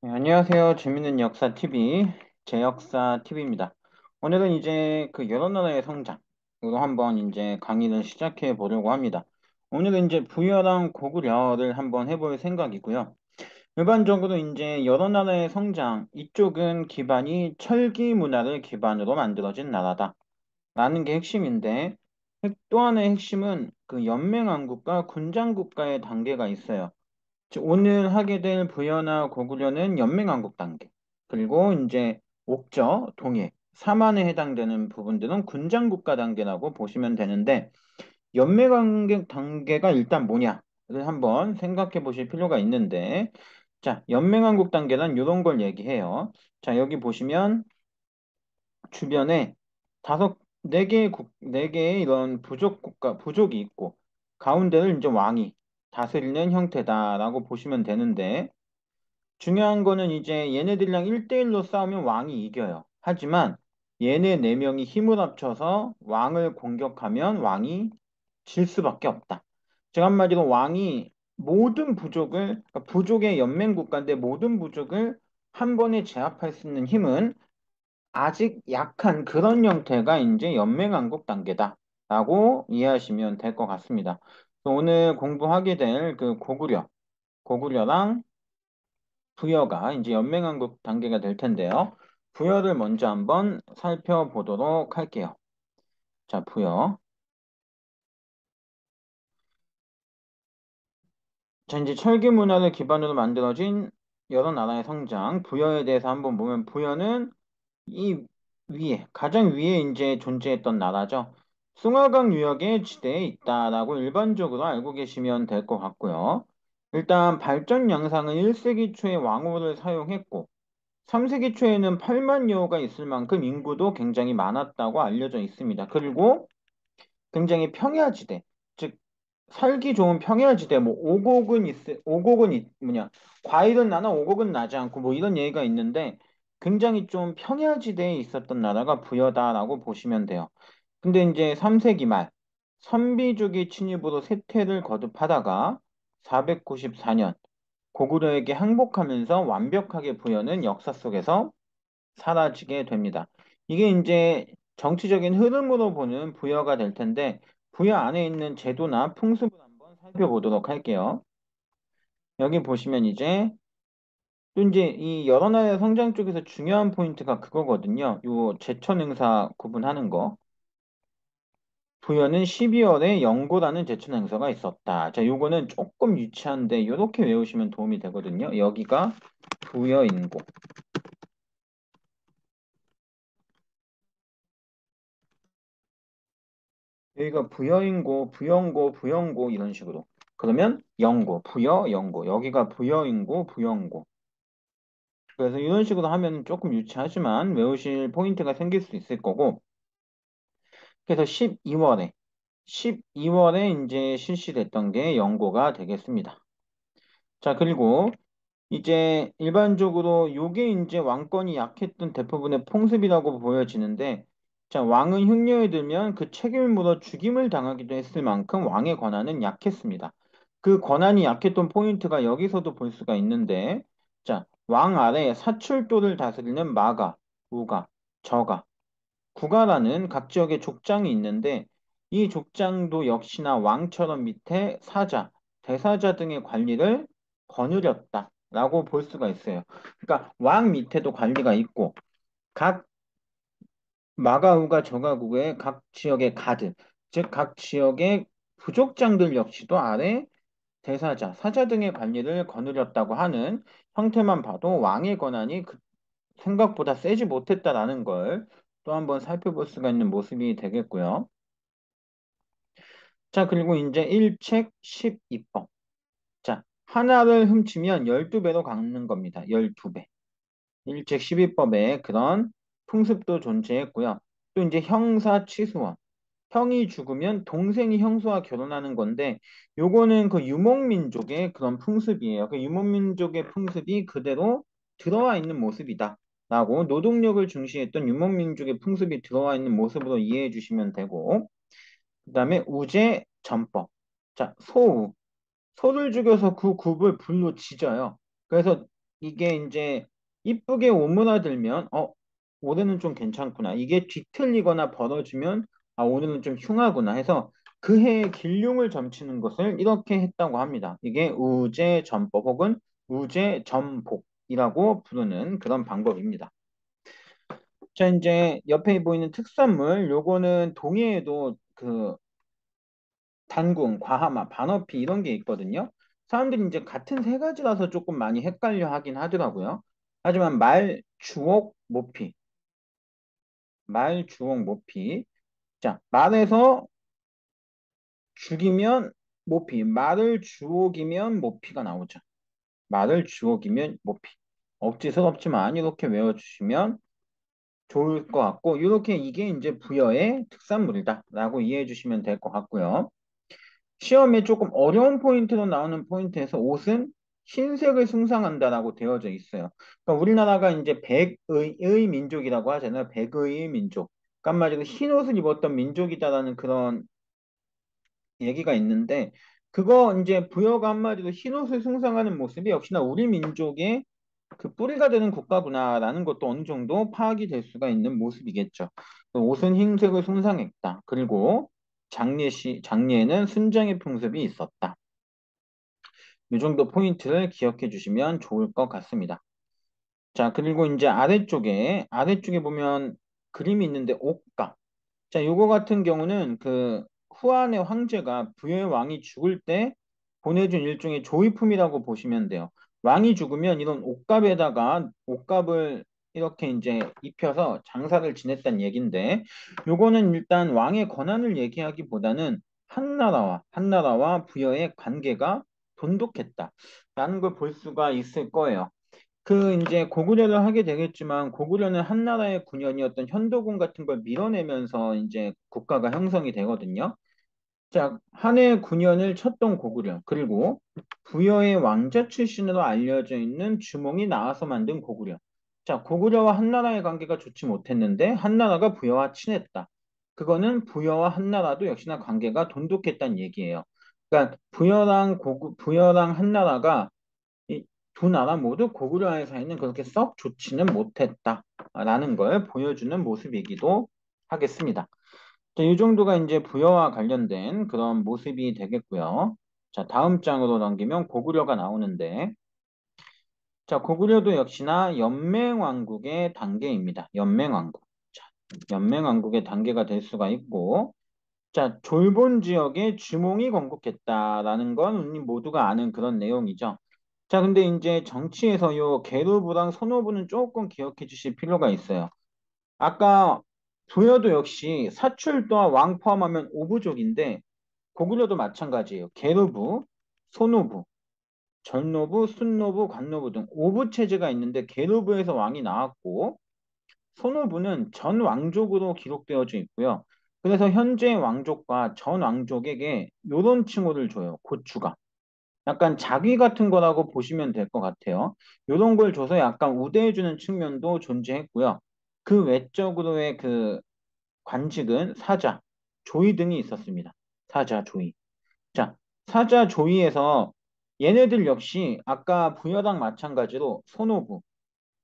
네, 안녕하세요. 재밌는 역사 TV, 제역사 TV입니다. 오늘은 이제 그 여러 나라의 성장으로 한번 이제 강의를 시작해 보려고 합니다. 오늘은 이제 부여랑 고구려를 한번 해볼 생각이고요. 일반적으로 이제 여러 나라의 성장, 이쪽은 기반이 철기 문화를 기반으로 만들어진 나라다라는 게 핵심인데, 또 하나의 핵심은 그 연맹왕국과 군장국가의 단계가 있어요. 오늘 하게 될 부여나 고구려는 연맹왕국 단계. 그리고 이제 옥저, 동해, 사만에 해당되는 부분들은 군장국가 단계라고 보시면 되는데 연맹왕국 단계가 일단 뭐냐를 한번 생각해 보실 필요가 있는데 자, 연맹왕국 단계란 이런 걸 얘기해요. 자, 여기 보시면 주변에 네 개의 이런 부족이 있고 가운데를 이제 왕이 다스리는 형태다라고 보시면 되는데 중요한 거는 이제 얘네들이랑 1대1로 싸우면 왕이 이겨요. 하지만 얘네 네 명이 힘을 합쳐서 왕을 공격하면 왕이 질 수밖에 없다. 즉 한마디로 왕이 모든 그러니까 부족의 연맹 국가인데 모든 부족을 한 번에 제압할 수 있는 힘은 아직 약한 그런 형태가 이제 연맹왕국 단계다라고 이해하시면 될 것 같습니다. 오늘 공부하게 될 그 고구려랑 부여가 이제 연맹왕국 단계가 될 텐데요. 부여를 먼저 한번 살펴보도록 할게요. 자, 부여. 자, 이제 철기 문화를 기반으로 만들어진 여러 나라의 성장, 부여에 대해서 한번 보면 부여는 이 가장 위에 이제 존재했던 나라죠. 숭화강 유역의 지대에 있다라고 일반적으로 알고 계시면 될 것 같고요. 일단 발전 양상은 1세기 초에 왕호를 사용했고, 3세기 초에는 8만 여호가 있을 만큼 인구도 굉장히 많았다고 알려져 있습니다. 그리고 굉장히 평야지대, 즉 살기 좋은 평야지대, 뭐 과일은 나나 오곡은 나지 않고 뭐 이런 얘기가 있는데 굉장히 좀 평야지대에 있었던 나라가 부여다라고 보시면 돼요. 근데 이제 3세기 말 선비족의 침입으로 쇠퇴를 거듭하다가 494년 고구려에게 항복하면서 완벽하게 부여는 역사 속에서 사라지게 됩니다. 이게 이제 정치적인 흐름으로 보는 부여가 될 텐데 부여 안에 있는 제도나 풍습을 한번 살펴보도록 할게요. 여기 보시면 이제 또 이제 이 여러 나라의 성장 쪽에서 중요한 포인트가 그거거든요. 요 제천 행사 구분하는 거. 부여는 12월에 영고라는 제천 행사가 있었다. 자, 요거는 조금 유치한데 요렇게 외우시면 도움이 되거든요. 여기가 부여인고. 여기가 부여인고, 부영고, 부영고 이런 식으로. 그러면 영고, 부여, 영고. 여기가 부여인고, 부영고. 그래서 이런 식으로 하면 조금 유치하지만 외우실 포인트가 생길 수 있을 거고. 그래서 12월에 이제 실시됐던 게 영고가 되겠습니다. 자, 그리고 이제 일반적으로 요게 이제 왕권이 약했던 대부분의 풍습이라고 보여지는데, 자, 왕은 흉년에 들면 그 책임을 물어 죽임을 당하기도 했을 만큼 왕의 권한은 약했습니다. 그 권한이 약했던 포인트가 여기서도 볼 수가 있는데, 자, 왕 아래 사출도를 다스리는 마가, 우가, 저가, 구가라는 각 지역의 족장이 있는데, 이 족장도 역시나 왕처럼 밑에 사자, 대사자 등의 관리를 거느렸다라고 볼 수가 있어요. 그러니까 왕 밑에도 관리가 있고 각 마가우가 저가국의 각 지역의 가드, 즉 각 지역의 부족장들 역시도 아래 대사자, 사자 등의 관리를 거느렸다고 하는 형태만 봐도 왕의 권한이 생각보다 세지 못했다라는 걸 또 한번 살펴볼 수가 있는 모습이 되겠고요. 자, 그리고 이제 일책 12법. 자, 하나를 훔치면 12배로 갚는 겁니다. 12배. 일책 12법에 그런 풍습도 존재했고요. 또 이제 형사치수원. 형이 죽으면 동생이 형수와 결혼하는 건데 요거는 그 유목민족의 그런 풍습이에요. 그 유목민족의 풍습이 그대로 들어와 있는 모습이다. 라고 노동력을 중시했던 유목민족의 풍습이 들어와 있는 모습으로 이해해 주시면 되고 그다음에 우제전법. 자, 소를 죽여서 그 굽을 불로 지져요. 그래서 이게 이제 이쁘게 오므라들면 오늘은 좀 괜찮구나. 이게 뒤틀리거나 벌어지면 오늘은 좀 흉하구나 해서 그 해의 길흉을 점치는 것을 이렇게 했다고 합니다. 이게 우제전법 혹은 우제전복이라고 부르는 그런 방법입니다. 자, 이제 옆에 보이는 특산물, 요거는 동해에도 그 단궁, 과하마, 반어피 이런 게 있거든요. 사람들이 이제 같은 세 가지라서 조금 많이 헷갈려 하긴 하더라고요. 하지만 말, 주옥, 모피, 말, 주옥, 모피. 자, 말에서 죽이면 모피, 말을 주옥이면 모피가 나오죠. 말을 주옥이면 모피. 억지스럽지만 이렇게 외워주시면 좋을 것 같고, 이렇게 이게 이제 부여의 특산물이다라고 이해해 주시면 될 것 같고요. 시험에 조금 어려운 포인트로 나오는 포인트에서 옷은 흰색을 숭상한다라고 되어져 있어요. 그러니까 우리나라가 이제 백의의 민족이라고 하잖아요. 백의의 민족. 그러니까 한마디로 흰 옷을 입었던 민족이다라는 그런 얘기가 있는데 그거 이제 부여가 한마디로 흰 옷을 숭상하는 모습이 역시나 우리 민족의 그 뿌리가 되는 국가구나라는 것도 어느 정도 파악이 될 수가 있는 모습이겠죠. 옷은 흰색을 숭상했다. 그리고 장례에는 순장의 풍습이 있었다. 이 정도 포인트를 기억해 주시면 좋을 것 같습니다. 자, 그리고 이제 아래쪽에 보면 그림이 있는데 옥가. 자, 요거 같은 경우는 그 후한의 황제가 부여의 왕이 죽을 때 보내준 일종의 조이품이라고 보시면 돼요. 왕이 죽으면 이런 옷갑을 이렇게 이제 입혀서 장사를 지냈다는 얘긴데, 요거는 일단 왕의 권한을 얘기하기보다는 한나라와 부여의 관계가 돈독했다라는 걸 볼 수가 있을 거예요. 그 이제 고구려를 하게 되겠지만 고구려는 한나라의 군현이었던 현도군 같은 걸 밀어내면서 이제 국가가 형성이 되거든요. 자, 한해 군현을 쳤던 고구려 그리고 부여의 왕자 출신으로 알려져 있는 주몽이 나와서 만든 고구려. 자, 고구려와 한나라의 관계가 좋지 못했는데 한나라가 부여와 친했다. 그거는 부여와 한나라도 역시나 관계가 돈독했다는 얘기예요. 그러니까 부여랑 한나라가 이 두 나라 모두 고구려와의 사이는 그렇게 썩 좋지는 못했다라는 걸 보여주는 모습이기도 하겠습니다. 자, 이 정도가 이제 부여와 관련된 그런 모습이 되겠고요. 자, 다음 장으로 넘기면 고구려가 나오는데, 자, 고구려도 역시나 연맹왕국의 단계입니다. 연맹왕국. 자, 연맹왕국의 단계가 될 수가 있고, 자, 졸본 지역에 주몽이 건국했다라는 건 우리 모두가 아는 그런 내용이죠. 자, 근데 이제 정치에서 요 계류부랑 선호부는 조금 기억해 주실 필요가 있어요. 아까 부여도 역시 사출도와 왕 포함하면 오부족인데 고구려도 마찬가지예요. 계류부, 선호부, 전노부, 순노부, 관노부 등 오부 체제가 있는데 계류부에서 왕이 나왔고 선호부는 전 왕족으로 기록되어져 있고요. 그래서 현재 왕족과 전 왕족에게 요런 칭호를 줘요. 고추가. 약간 자귀 같은 거라고 보시면 될 것 같아요. 요런 걸 줘서 약간 우대해주는 측면도 존재했고요. 그 외적으로의 그 관직은 사자, 조위 등이 있었습니다. 사자, 조위. 자, 사자, 조위에서 얘네들 역시 아까 부여랑 마찬가지로 소노부,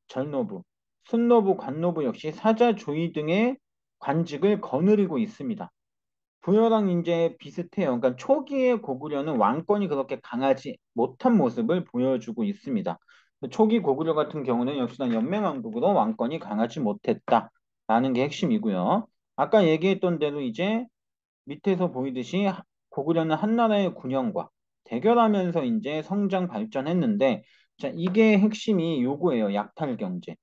절노부, 순노부, 관노부 역시 사자, 조위 등의 관직을 거느리고 있습니다. 부여랑 이제 비슷해요. 그러니까 초기의 고구려는 왕권이 그렇게 강하지 못한 모습을 보여주고 있습니다. 초기 고구려 같은 경우는 역시나 연맹왕국으로 왕권이 강하지 못했다라는 게 핵심이고요. 아까 얘기했던 대로 이제 밑에서 보이듯이 고구려는 한나라의 군영과 대결하면서 이제 성장 발전했는데 자, 이게 핵심이 요거예요. 약탈 경제.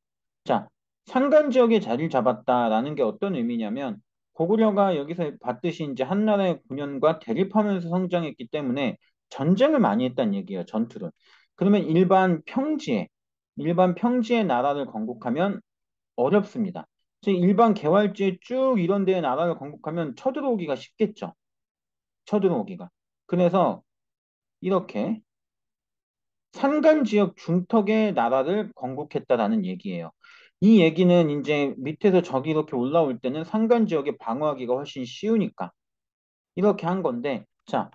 자, 산간 지역에 자리를 잡았다라는 게 어떤 의미냐면 고구려가 여기서 봤듯이 이제 한나라의 군현과 대립하면서 성장했기 때문에 전쟁을 많이 했다는 얘기예요. 전투를. 그러면 일반 평지의 나라를 건국하면 어렵습니다. 즉 일반 개활지에 쭉 이런 데에 나라를 건국하면 쳐들어오기가 쉽겠죠. 쳐들어오기가. 그래서 이렇게 산간 지역 중턱의 나라를 건국했다라는 얘기예요. 이 얘기는 이제 밑에서 저기 이렇게 올라올 때는 산간 지역에 방어하기가 훨씬 쉬우니까 이렇게 한 건데, 자,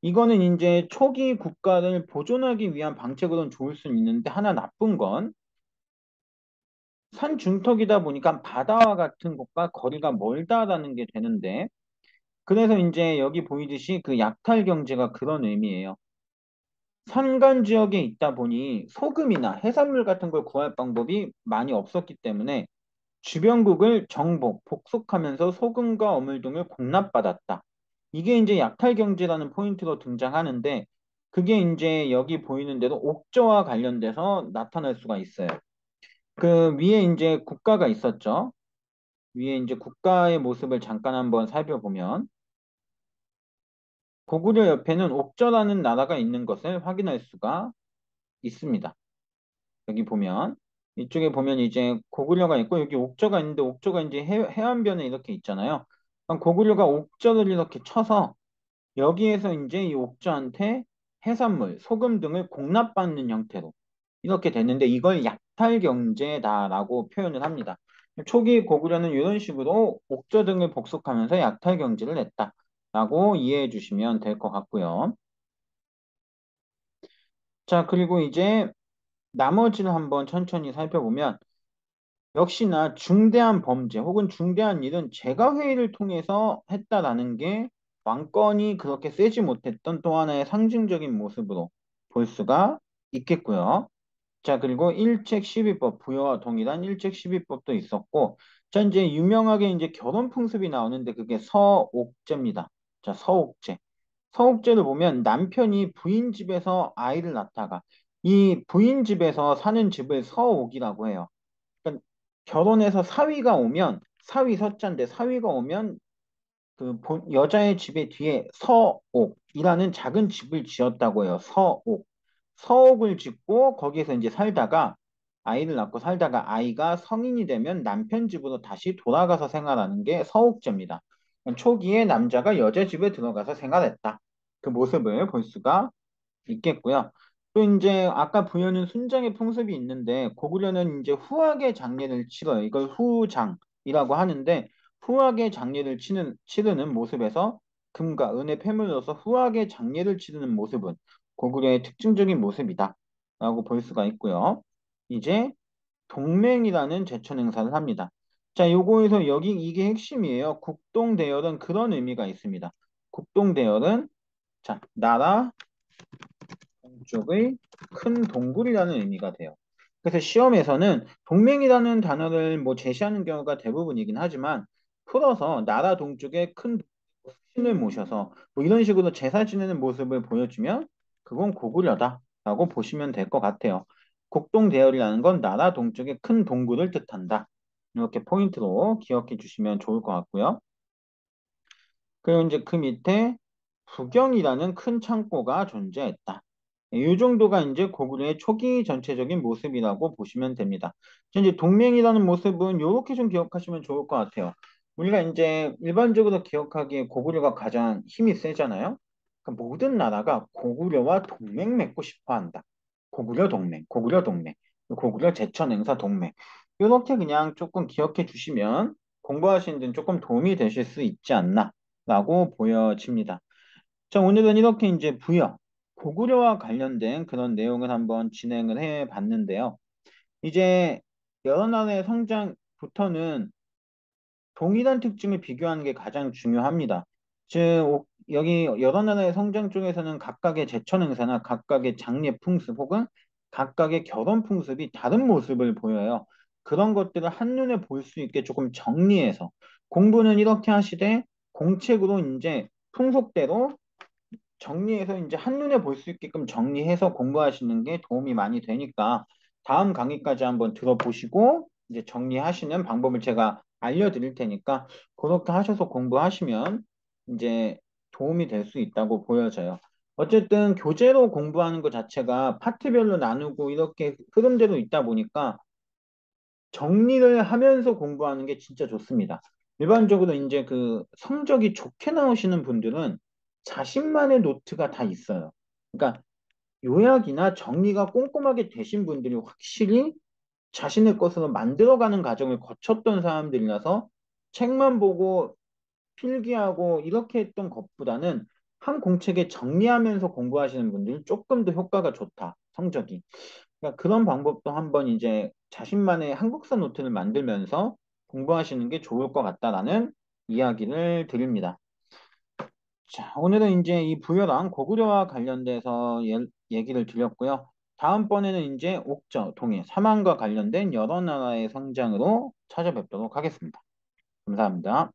이거는 이제 초기 국가를 보존하기 위한 방책으로는 좋을 수는 있는데 하나 나쁜 건 산 중턱이다 보니까 바다와 같은 곳과 거리가 멀다라는 게 되는데 그래서 이제 여기 보이듯이 그 약탈 경제가 그런 의미예요. 산간 지역에 있다 보니 소금이나 해산물 같은 걸 구할 방법이 많이 없었기 때문에 주변국을 정복, 복속하면서 소금과 어물 등을 공납받았다. 이게 이제 약탈 경제라는 포인트로 등장하는데 그게 이제 여기 보이는 대로 옥저와 관련돼서 나타날 수가 있어요. 그 위에 이제 국가가 있었죠. 위에 이제 국가의 모습을 잠깐 한번 살펴보면 고구려 옆에는 옥저라는 나라가 있는 것을 확인할 수가 있습니다. 여기 보면 이쪽에 보면 이제 고구려가 있고 여기 옥저가 있는데 옥저가 이제 해안변에 이렇게 있잖아요. 그럼 고구려가 옥저를 이렇게 쳐서 여기에서 이제 이 옥저한테 해산물, 소금 등을 공납받는 형태로 이렇게 됐는데 이걸 약탈 경제다라고 표현을 합니다. 초기 고구려는 이런 식으로 옥저 등을 복속하면서 약탈 경제를 했다라고 이해해 주시면 될 것 같고요. 자, 그리고 이제 나머지를 한번 천천히 살펴보면 역시나 중대한 범죄 혹은 중대한 일은 재가회의를 통해서 했다라는 게 왕권이 그렇게 세지 못했던 또 하나의 상징적인 모습으로 볼 수가 있겠고요. 자, 그리고 일책 12법, 부여와 동일한 일책 12법도 있었고, 자, 이제 유명하게 이제 결혼 풍습이 나오는데 그게 서옥제입니다. 자, 서옥제. 서옥제를 보면 남편이 부인 집에서 아이를 낳다가 이 부인 집에서 사는 집을 서옥이라고 해요. 그러니까 결혼해서 사위가 오면 사위 서자인데 사위가 오면 그 여자의 집의 뒤에 서옥이라는 작은 집을 지었다고 해요. 서옥. 서옥을 짓고 거기에서 이제 살다가 아이를 낳고 살다가 아이가 성인이 되면 남편 집으로 다시 돌아가서 생활하는 게 서옥제입니다. 초기에 남자가 여자 집에 들어가서 생활했다. 그 모습을 볼 수가 있겠고요. 또 이제 아까 부여는 순장의 풍습이 있는데 고구려는 이제 후하게 장례를 치러요. 이걸 후장이라고 하는데 후하게 장례를 치르는 모습에서 금과 은의 폐물로서 후하게 장례를 치르는 모습은 고구려의 특징적인 모습이다. 라고 볼 수가 있고요. 이제 동맹이라는 제천 행사를 합니다. 자, 요거에서 여기 이게 핵심이에요. 국동대열은 그런 의미가 있습니다. 국동대열은 자, 나라 쪽의 큰 동굴이라는 의미가 돼요. 그래서 시험에서는 동맹이라는 단어를 뭐 제시하는 경우가 대부분이긴 하지만 풀어서 나라 동쪽에 큰 신을 모셔서 뭐 이런 식으로 제사 지내는 모습을 보여주면 그건 고구려다라고 보시면 될 것 같아요. 국동대열이라는 건 나라 동쪽에 큰 동굴을 뜻한다. 이렇게 포인트로 기억해 주시면 좋을 것 같고요. 그리고 이제 그 밑에 부경이라는 큰 창고가 존재했다. 이 정도가 이제 고구려의 초기 전체적인 모습이라고 보시면 됩니다. 이제 동맹이라는 모습은 이렇게 좀 기억하시면 좋을 것 같아요. 우리가 이제 일반적으로 기억하기에 고구려가 가장 힘이 세잖아요. 그러니까 모든 나라가 고구려와 동맹 맺고 싶어 한다. 고구려 동맹, 고구려 동맹, 고구려 제천 행사 동맹. 이렇게 그냥 조금 기억해 주시면 공부하시는 데 조금 도움이 되실 수 있지 않나. 라고 보여집니다. 자, 오늘은 이렇게 이제 부여, 고구려와 관련된 그런 내용을 한번 진행을 해 봤는데요. 이제 여러 나라의 성장부터는 동일한 특징을 비교하는 게 가장 중요합니다. 즉, 여기 여러 나라의 성장 쪽에서는 각각의 제천 행사나 각각의 장례 풍습 혹은 각각의 결혼 풍습이 다른 모습을 보여요. 그런 것들을 한눈에 볼 수 있게 조금 정리해서 공부는 이렇게 하시되 공책으로 이제 풍속대로 정리해서 이제 한눈에 볼 수 있게끔 정리해서 공부하시는 게 도움이 많이 되니까 다음 강의까지 한번 들어보시고 이제 정리하시는 방법을 제가 알려드릴 테니까 그렇게 하셔서 공부하시면 이제 도움이 될 수 있다고 보여져요. 어쨌든 교재로 공부하는 것 자체가 파트별로 나누고 이렇게 흐름대로 있다 보니까 정리를 하면서 공부하는 게 진짜 좋습니다. 일반적으로 이제 그 성적이 좋게 나오시는 분들은 자신만의 노트가 다 있어요. 그러니까 요약이나 정리가 꼼꼼하게 되신 분들이 확실히 자신의 것으로 만들어가는 과정을 거쳤던 사람들이라서 책만 보고 필기하고 이렇게 했던 것보다는 한 공책에 정리하면서 공부하시는 분들이 조금 더 효과가 좋다, 성적이. 그러니까 그런 방법도 한번 이제 자신만의 한국사 노트를 만들면서 공부하시는 게 좋을 것 같다라는 이야기를 드립니다. 자, 오늘은 이제 이 부여랑 고구려와 관련돼서 얘기를 드렸고요. 다음번에는 이제 옥저, 동해, 사망과 관련된 여러 나라의 성장으로 찾아뵙도록 하겠습니다. 감사합니다.